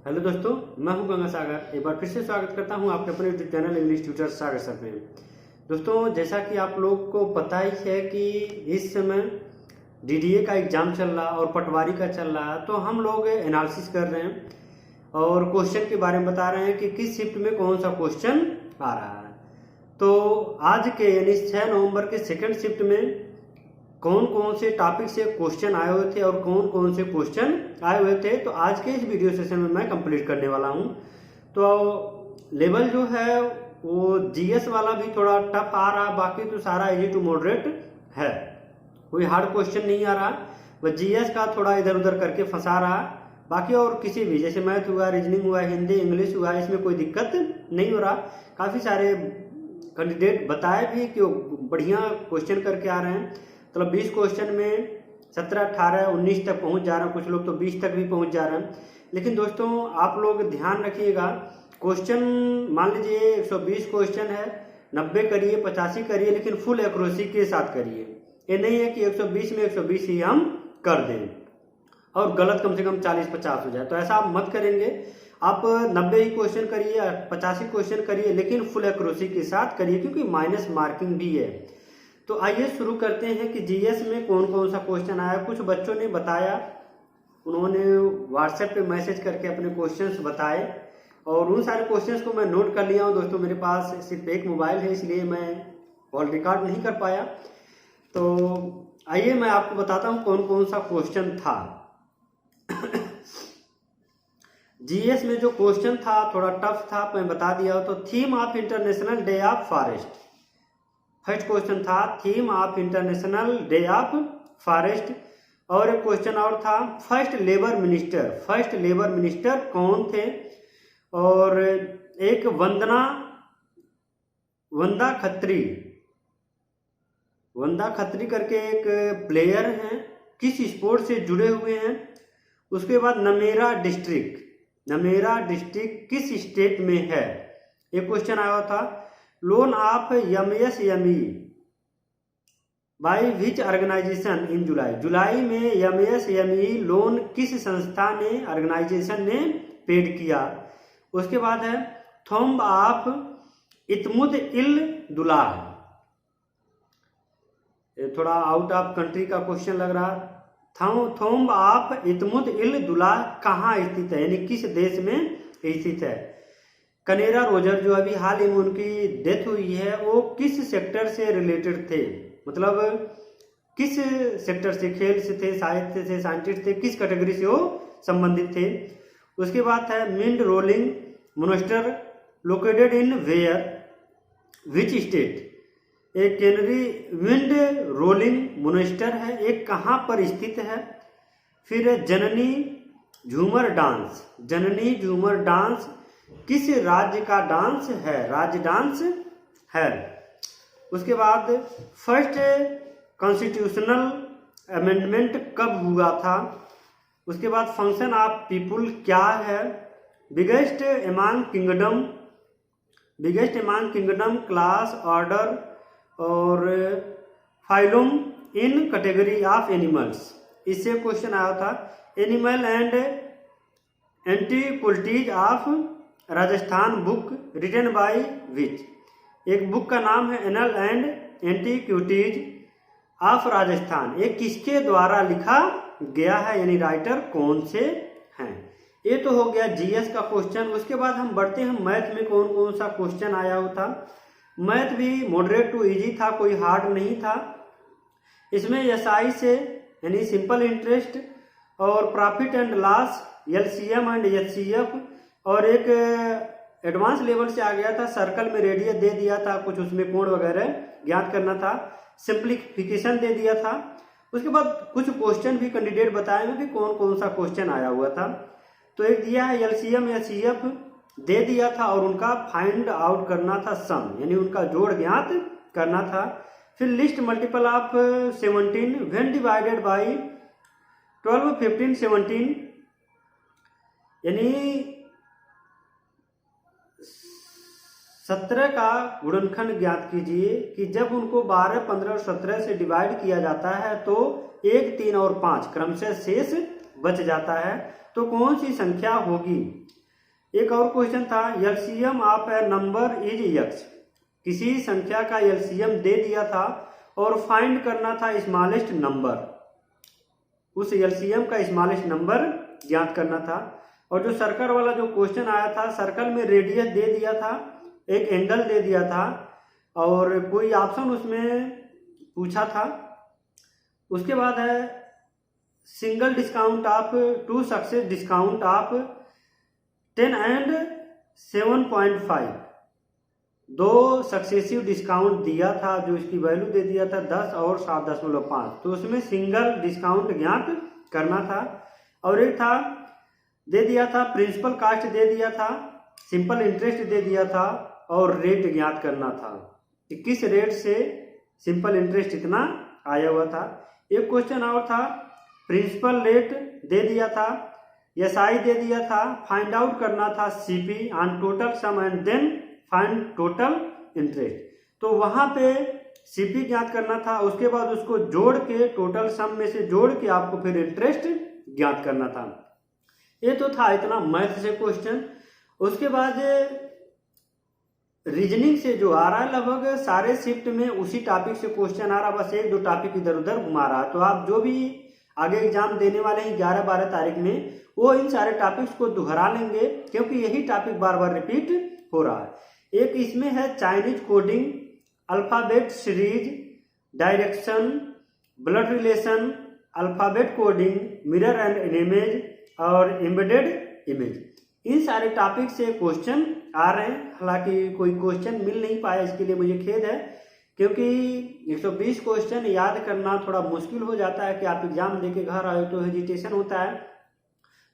Hello दोस्तों, मैं हूं गंगा सागर। एक बार फिर से स्वागत करता हूं आपके अपने यूट्यूब चैनल इंग्लिश ट्यूटर सागर सर में। दोस्तों, जैसा कि आप लोग को पता ही है कि इस समय डीडीए का एग्जाम चल रहा और पटवारी का चल रहा है, तो हम लोग एनालिसिस कर रहे हैं और क्वेश्चन के बारे में बता रहे हैं कि किस शिफ्ट में कौन सा क्वेश्चन आ रहा है। तो आज के यानी 6 नवंबर के सेकंड शिफ्ट में कौन कौन से टॉपिक से क्वेश्चन आए हुए थे और कौन कौन से क्वेश्चन आए हुए थे, तो आज के इस वीडियो सेशन में मैं कंप्लीट करने वाला हूं। तो लेवल जो है वो जीएस वाला भी थोड़ा टफ आ रहा, बाकी तो सारा इजी टू मॉडरेट है, कोई हार्ड क्वेश्चन नहीं आ रहा। बस जीएस का थोड़ा इधर उधर करके फंसा रहा, बाकी और किसी भी जैसे मैथ हुआ, रीजनिंग हुआ, हिंदी इंग्लिश हुआ, इसमें कोई दिक्कत नहीं हो रहा। काफ़ी सारे कैंडिडेट बताए भी कि बढ़िया क्वेश्चन करके आ रहे हैं। मतलब 20 क्वेश्चन में 17, 18, 19 तक पहुंच जा रहे हैं, कुछ लोग तो 20 तक भी पहुंच जा रहे हैं। लेकिन दोस्तों, आप लोग ध्यान रखिएगा, क्वेश्चन मान लीजिए 120 क्वेश्चन है, 90 करिए, 85 करिए, लेकिन फुल एक्यूरेसी के साथ करिए। ये नहीं है कि 120 में 120 ही हम कर दें और गलत कम से कम 40-50 हो जाए, तो ऐसा आप मत करेंगे। आप 90 ही क्वेश्चन करिए, 85 क्वेश्चन करिए, लेकिन फुल एक्यूरेसी के साथ करिए, क्योंकि माइनस मार्किंग भी है। तो आइए शुरू करते हैं कि जीएस में कौन कौन सा क्वेश्चन आया। कुछ बच्चों ने बताया, उन्होंने व्हाट्सएप पे मैसेज करके अपने क्वेश्चंस बताए और उन सारे क्वेश्चंस को मैं नोट कर लिया हूं। दोस्तों, मेरे पास सिर्फ एक मोबाइल है, इसलिए मैं कॉल रिकॉर्ड नहीं कर पाया। तो आइए मैं आपको बताता हूं कौन कौन सा क्वेश्चन था। जीएस में जो क्वेश्चन था थोड़ा टफ था, मैं बता दिया। तो theme of international day of forest, first question था theme of international day of forest. और एक क्वेश्चन और था फर्स्ट लेबर मिनिस्टर कौन थे। और एक वंदा खत्री करके एक प्लेयर हैं, किस स्पोर्ट से जुड़े हुए हैं। उसके बाद नमेरा डिस्ट्रिक्ट किस स्टेट में है। एक क्वेश्चन आया था loan of MSME by which organisation in जुलाई में एमएसएमई लोन किस संस्था ने, ऑर्गेनाइजेशन ने पेड किया। उसके बाद है थॉम्ब ऑफ इतमुद इल दुलाह, थोड़ा आउट ऑफ कंट्री का क्वेश्चन लग रहा। थॉम्ब ऑफ इतमुद इल दुलाह कहाँ स्थित है, यानी किस देश में स्थित है। कनेरा रोजर जो अभी हाल ही में उनकी डेथ हुई है, वो किस सेक्टर से रिलेटेड थे, मतलब किस सेक्टर से, खेल से थे, साहित्य से, साइंटिस्ट थे, किस कैटेगरी से वो संबंधित थे। उसके बाद है Mindrolling monastery located in where which state. एक कैनरी विंड रोलिंग मोनेस्टर है, एक कहाँ पर स्थित है। फिर जननी झूमर डांस किस राज्य का डांस है, राज्य डांस है। उसके बाद फर्स्ट कॉन्स्टिट्यूशनल अमेंडमेंट कब हुआ था। उसके बाद फंक्शन ऑफ पीपुल क्या है। Biggest among kingdom class order और phylum in category of animals, इससे क्वेश्चन आया था। Animal and antiquities of Rajasthan book written by which. एक बुक का नाम है annal and antiquities of Rajasthan, एक किसके द्वारा लिखा गया है, यानी राइटर कौन से हैं। ये तो हो गया जीएस का क्वेश्चन। उसके बाद हम बढ़ते हैं मैथ में कौन कौन सा क्वेश्चन आया हुआ था। मैथ भी मॉडरेट टू इजी था, कोई हार्ड नहीं था। इसमें एसआई से यानी सिंपल इंटरेस्ट और profit and loss, LCM and HCF, और एक एडवांस लेवल से आ गया था, सर्कल में रेडियस दे दिया था, कुछ उसमें कोण वगैरह ज्ञात करना था, सिंप्लीफिकेशन दे दिया था। उसके बाद कुछ क्वेश्चन भी कैंडिडेट बताए में भी कौन कौन सा क्वेश्चन आया हुआ था। तो एक दिया है एलसीएम या सीएफ दे दिया था और उनका फाइंड आउट करना था सम, यानी उनका जोड़ ज्ञात करना था। फिर list multiple of 17 when divided by 12, 15, 17, यानी 17 का गुणनखंड ज्ञात कीजिए कि जब उनको 12, 15 और 17 से डिवाइड किया जाता है तो 1, 3 और 5 क्रमशः शेष बच जाता है। तो कौन सी संख्या होगी। एक और क्वेश्चन था, LCM of A number is x. किसी संख्या का एलसीएम दे दिया था और फाइंड करना था स्मॉलेस्ट नंबर, उस एलसीएम का स्मॉलेस्ट नंबर ज्ञात करना था। और जो सर्कल वाला जो क्वेश्चन आया था, सर्कल में रेडियस दे दिया था, एक एंगल दे दिया था और कोई ऑप्शन उसमें पूछा था। उसके बाद है single discount of 2 success discount of 10 and 7.5, 2 successive discount दिया था जो इसकी वैल्यू दे दिया था 10 और 7.5, तो उसमें सिंगल डिस्काउंट ज्ञात करना था। और एक था दे दिया था प्रिंसिपल कास्ट दे दिया था, सिंपल इंटरेस्ट दे दिया था और रेट ज्ञात करना था कि किस रेट से सिंपल इंटरेस्ट इतना आया हुआ था। एक क्वेश्चन और था, प्रिंसिपल रेट दे दिया था, एसआई दे दिया था, फाइंड आउट करना था CP on total sum and then find total interest. तो वहां पे सीपी ज्ञात करना था, उसके बाद उसको जोड़ के टोटल सम में से जोड़ के आपको फिर इंटरेस्ट ज्ञात करना था। ये तो था इतना मैथ से क्वेश्चन। उसके बाद रीजनिंग से जो आ रहा है लगभग सारे शिफ्ट में उसी टॉपिक से क्वेश्चन आ रहा, बस 1-2 टॉपिक इधर उधर घुमा रहा है। तो आप जो भी आगे एग्जाम देने वाले हैं 11-12 तारीख में, वो इन सारे टॉपिक्स को दोहरा लेंगे क्योंकि यही टॉपिक बार बार रिपीट हो रहा है। एक इसमें है Chinese coding, alphabet series, direction, blood relation, alphabet coding, mirror and image और एम्बेडेड इमेज। इन सारे टॉपिक से क्वेश्चन आ रहे हैं। हालांकि कोई क्वेश्चन मिल नहीं पाया, इसके लिए मुझे खेद है, क्योंकि 120 क्वेश्चन याद करना थोड़ा मुश्किल हो जाता है कि आप एग्जाम देके घर आए तो हेजिटेशन होता है,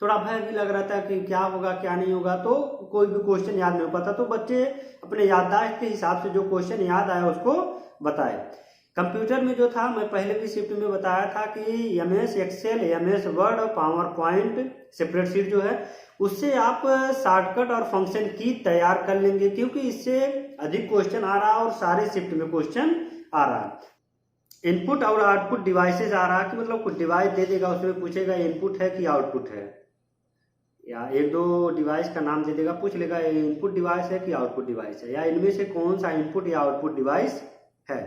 थोड़ा भय भी लग रहा था कि क्या होगा क्या नहीं होगा, तो कोई भी क्वेश्चन याद नहीं हो पाता। तो बच्चे अपने याददाश्त के हिसाब से जो क्वेश्चन याद आया उसको बताए। कंप्यूटर में जो था, मैं पहले भी शिफ्ट में बताया था कि एमएस एक्सेल, एमएस वर्ड और पावर पॉइंट स्प्रेडशीट जो है उससे आप शॉर्टकट और फंक्शन की तैयार कर लेंगे, क्योंकि इससे अधिक क्वेश्चन आ रहा है और सारे शिफ्ट में क्वेश्चन आ रहा है। इनपुट और आउटपुट डिवाइसेस आ रहा है कि मतलब कुछ डिवाइस दे देगा, उसमें पूछेगा इनपुट है कि आउटपुट है, या 1-2 डिवाइस का नाम दे देगा, पूछ लेगा ये इनपुट डिवाइस है कि आउटपुट डिवाइस है, या इनमें से कौन सा इनपुट या आउटपुट डिवाइस है।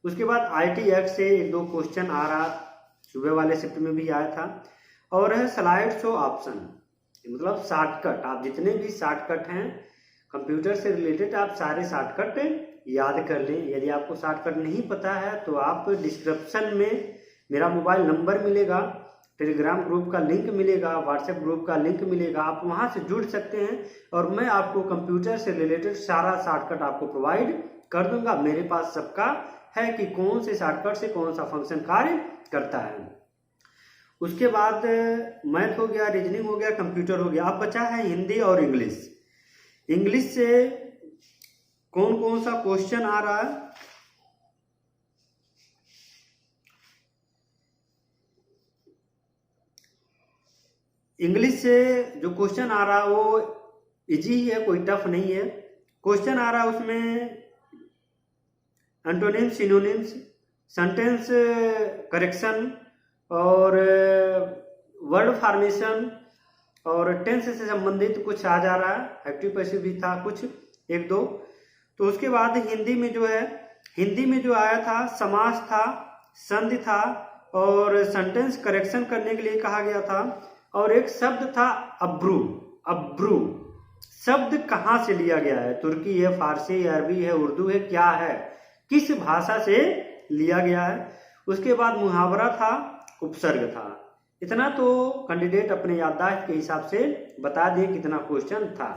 उसके बाद IT एक्ट से 1-2 क्वेश्चन आ रहा, सुबह वाले शिफ्ट में भी आया था। और है स्लाइड शो ऑप्शन, मतलब शॉर्टकट। आप जितने भी शॉर्टकट हैं कंप्यूटर से रिलेटेड, आप सारे शॉर्टकट याद कर लें। यदि आपको शॉर्टकट नहीं पता है तो आप डिस्क्रिप्शन में मेरा मोबाइल नंबर मिलेगा, टेलीग्राम ग्रुप का लिंक मिलेगा, व्हाट्सएप ग्रुप का लिंक मिलेगा, आप वहां से जुड़ सकते हैं और मैं आपको कंप्यूटर से रिलेटेड सारा शॉर्टकट आपको प्रोवाइड कर दूंगा। मेरे पास सबका है कि कौन से शॉर्टकट से कौन सा फंक्शन कार्य करता है। उसके बाद मैथ हो गया, रीजनिंग हो गया, कंप्यूटर हो गया। अब बचा है हिंदी और इंग्लिश। इंग्लिश से कौन कौन सा क्वेश्चन आ रहा है, इंग्लिश से जो क्वेश्चन आ रहा है वो इजी ही है, कोई टफ नहीं है। क्वेश्चन आ रहा है उसमें एंटोनिम्स, सिनोनिम्स, सेंटेंस करेक्शन और वर्ड फॉर्मेशन और टेंस से संबंधित कुछ आ जा रहा है, एक्टिव पैसिव भी था कुछ 1-2। तो उसके बाद हिंदी में जो है, हिंदी में जो आया था समास था, संधि था और सेंटेंस करेक्शन करने के लिए कहा गया था। और एक शब्द था अब्रू। अब्रू शब्द कहाँ से लिया गया है, तुर्की है, फारसी है, अरबी है, उर्दू है, क्या है, किस भाषा से लिया गया है। उसके बाद मुहावरा था, उपसर्ग था। इतना तो कैंडिडेट अपने याददाश्त के हिसाब से बता दिए कितना क्वेश्चन था।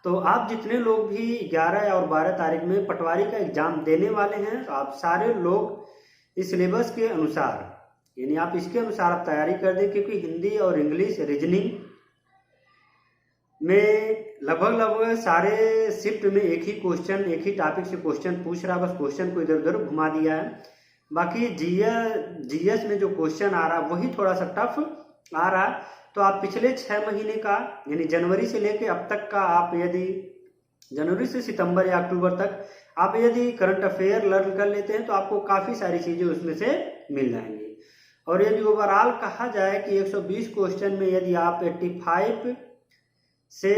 तो आप जितने लोग भी 11 और 12 तारीख में पटवारी का एग्जाम देने वाले हैं, तो आप सारे लोग इस सिलेबस के अनुसार, यानी आप इसके अनुसार आप तैयारी कर दें, क्योंकि हिंदी और इंग्लिश रीजनिंग में लगभग सारे शिफ्ट में एक ही क्वेश्चन, एक ही टॉपिक से क्वेश्चन पूछ रहा, बस क्वेश्चन को इधर उधर घुमा दिया है। बाकी जीएस में जो क्वेश्चन आ रहा वही थोड़ा सा टफ आ रहा। तो आप पिछले 6 महीने का, यानी जनवरी से लेके अब तक का, आप यदि जनवरी से सितंबर या अक्टूबर तक आप यदि करंट अफेयर लर्न कर लेते हैं तो आपको काफ़ी सारी चीज़ें उसमें से मिल जाएंगी। और यदि ओवरऑल कहा जाए कि 120 क्वेश्चन में यदि आप 85 से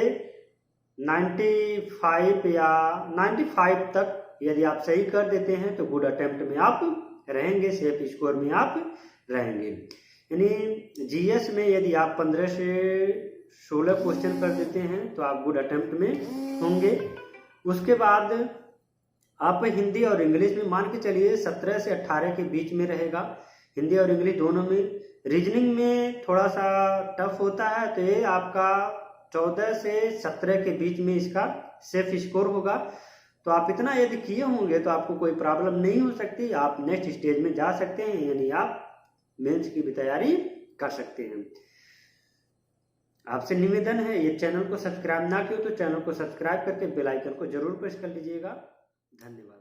95 या 95 तक यदि आप सही कर देते हैं तो गुड अटेम्प्ट में आप रहेंगे, सेफ स्कोर में आप रहेंगे। यानी जीएस में यदि आप 15 से 16 क्वेश्चन कर देते हैं तो आप गुड अटेम्प्ट में होंगे। उसके बाद आप हिंदी और इंग्लिश में मान के चलिए 17 से 18 के बीच में रहेगा, हिंदी और इंग्लिश दोनों में। रीजनिंग में थोड़ा सा टफ होता है तो ये आपका 14 से 17 के बीच में इसका सेफ स्कोर होगा। तो आप इतना यदि किए होंगे तो आपको कोई प्रॉब्लम नहीं हो सकती, आप नेक्स्ट स्टेज में जा सकते हैं, यानी आप मेंस की भी तैयारी कर सकते हैं। आपसे निवेदन है ये चैनल को सब्सक्राइब ना किया तो चैनल को सब्सक्राइब करके बेल आइकन को जरूर प्रेस कर लीजिएगा। धन्यवाद।